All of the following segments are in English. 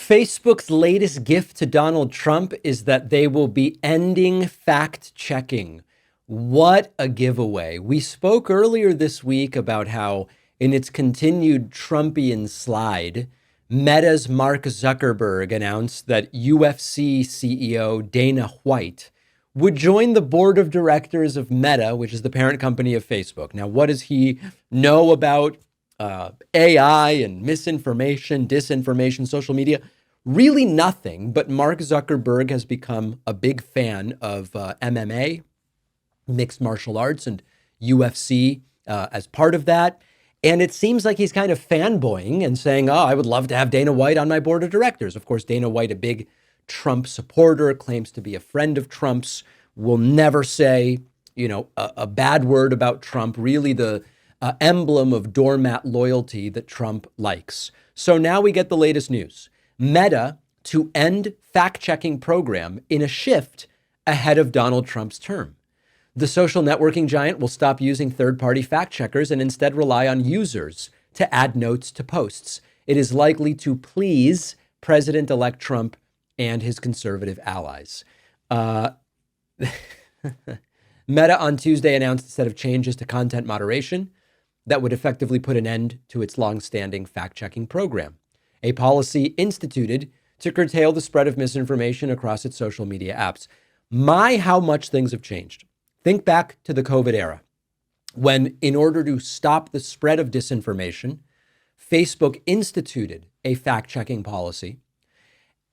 Facebook's latest gift to Donald Trump is that they will be ending fact checking. What a giveaway. We spoke earlier this week about how, in its continued Trumpian slide, Meta's Mark Zuckerberg announced that UFC CEO Dana White would join the board of directors of Meta, which is the parent company of Facebook. Now, what does he know about AI and misinformation, disinformation, social media? Really nothing, but Mark Zuckerberg has become a big fan of MMA, mixed martial arts, and UFC as part of that. And it seems like he's kind of fanboying and saying, oh, I would love to have Dana White on my board of directors. Of course, Dana White, a big Trump supporter, claims to be a friend of Trump's, will never say, a bad word about Trump, really the emblem of doormat loyalty that Trump likes. So now we get the latest news. Meta to end fact-checking program in a shift ahead of Donald Trump's term. The social networking giant will stop using third-party fact checkers and instead rely on users to add notes to posts. It is likely to please President-elect Trump and his conservative allies. Meta on Tuesday announced a set of changes to content moderation that would effectively put an end to its long-standing fact-checking program, a policy instituted to curtail the spread of misinformation across its social media apps. How much things have changed. Think back to the COVID era, when in order to stop the spread of disinformation, Facebook instituted a fact-checking policy,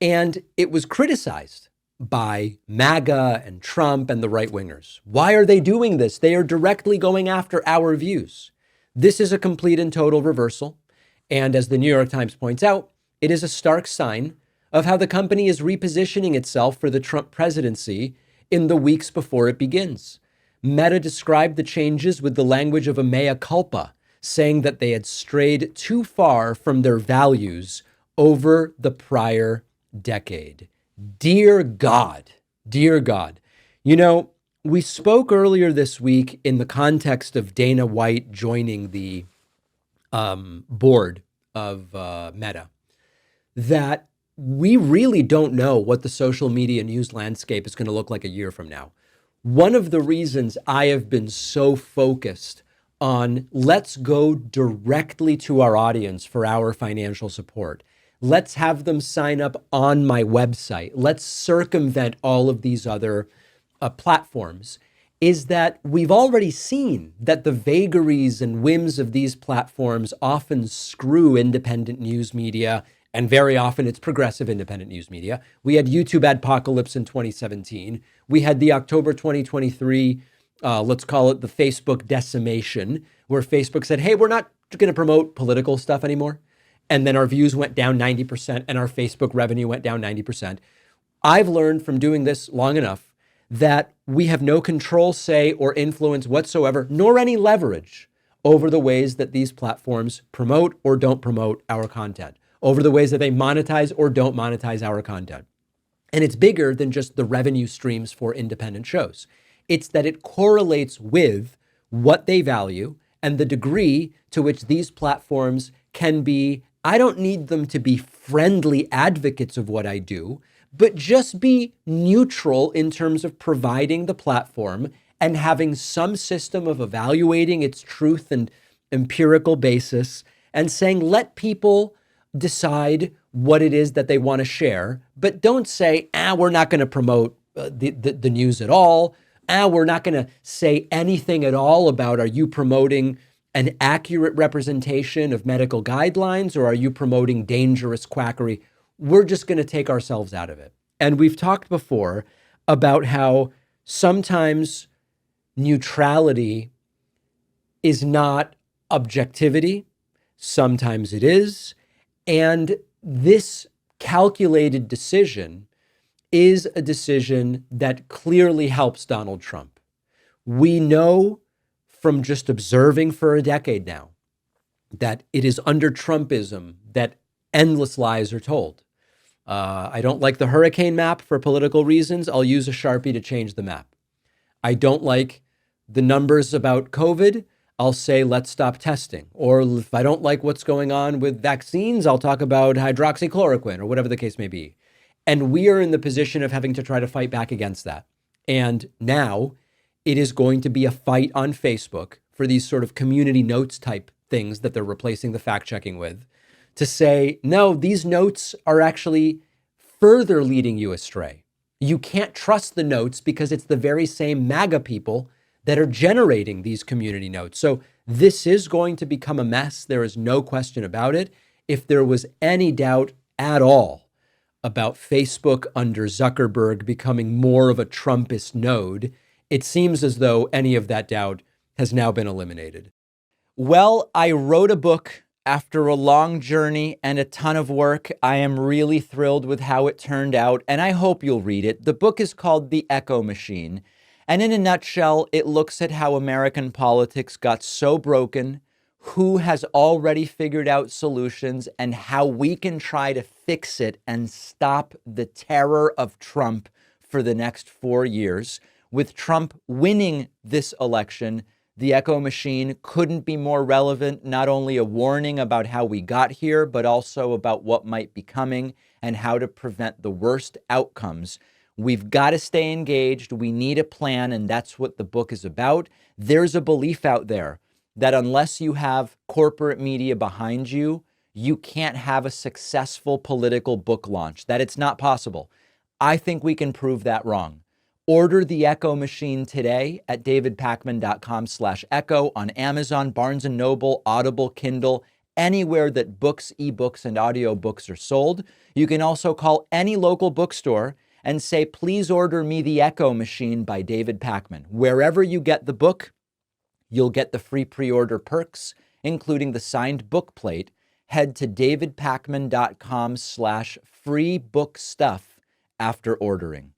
and it was criticized by MAGA and Trump and the right-wingers. Why are they doing this? They are directly going after our views. This is a complete and total reversal. And as the New York Times points out, it is a stark sign of how the company is repositioning itself for the Trump presidency in the weeks before it begins. Meta described the changes with the language of a mea culpa, saying that they had strayed too far from their values over the prior decade. Dear God, dear God. We spoke earlier this week in the context of Dana White joining the board of Meta, that we really don't know what the social media news landscape is going to look like a year from now. One of the reasons I have been so focused on let's go directly to our audience for our financial support. Let's have them sign up on my website. Let's circumvent all of these other platforms, is that we've already seen that the vagaries and whims of these platforms often screw independent news media, and very often it's progressive independent news media. We had YouTube adpocalypse in 2017. We had the October 2023, let's call it the Facebook decimation, where Facebook said, hey, we're not going to promote political stuff anymore. And then our views went down 90% and our Facebook revenue went down 90%. I've learned from doing this long enough that we have no control, say, or influence whatsoever, nor any leverage over the ways that these platforms promote or don't promote our content, over the ways that they monetize or don't monetize our content. And it's bigger than just the revenue streams for independent shows. It's that it correlates with what they value and the degree to which these platforms can be, I don't need them to be friendly advocates of what I do, but just be neutral in terms of providing the platform and having some system of evaluating its truth and empirical basis and saying, let people decide what it is that they want to share, but don't say, we're not going to promote the news at all. We're not going to say anything at all about, are you promoting an accurate representation of medical guidelines or are you promoting dangerous quackery? We're just going to take ourselves out of it. And we've talked before about how sometimes neutrality is not objectivity. Sometimes it is. And this calculated decision is a decision that clearly helps Donald Trump. We know from just observing for a decade now that it is under Trumpism that endless lies are told. I don't like the hurricane map for political reasons. I'll use a Sharpie to change the map. I don't like the numbers about COVID. I'll say, let's stop testing. Or if I don't like what's going on with vaccines, I'll talk about hydroxychloroquine or whatever the case may be. And we are in the position of having to try to fight back against that. And now it is going to be a fight on Facebook for these sort of community notes type things that they're replacing the fact checking with, to say, no, these notes are actually further leading you astray. You can't trust the notes because it's the very same MAGA people that are generating these community notes. So this is going to become a mess. There is no question about it. If there was any doubt at all about Facebook under Zuckerberg becoming more of a Trumpist node, it seems as though any of that doubt has now been eliminated. Well, I wrote a book after a long journey and a ton of work. I am really thrilled with how it turned out, and I hope you'll read it. The book is called The Echo Machine. And in a nutshell, it looks at how American politics got so broken, who has already figured out solutions, and how we can try to fix it and stop the terror of Trump for the next 4 years. With Trump winning this election, The Echo Machine couldn't be more relevant, not only a warning about how we got here, but also about what might be coming and how to prevent the worst outcomes. We've got to stay engaged. We need a plan, and that's what the book is about. There's a belief out there that unless you have corporate media behind you, you can't have a successful political book launch, that it's not possible. I think we can prove that wrong. Order The Echo Machine today at davidpakman.com/echo on Amazon, Barnes & Noble, Audible, Kindle, anywhere that books, ebooks, and audiobooks are sold. You can also call any local bookstore and say, please order me The Echo Machine by David Pakman. Wherever you get the book, you'll get the free pre-order perks, including the signed book plate. Head to davidpakman.com/free book stuff after ordering.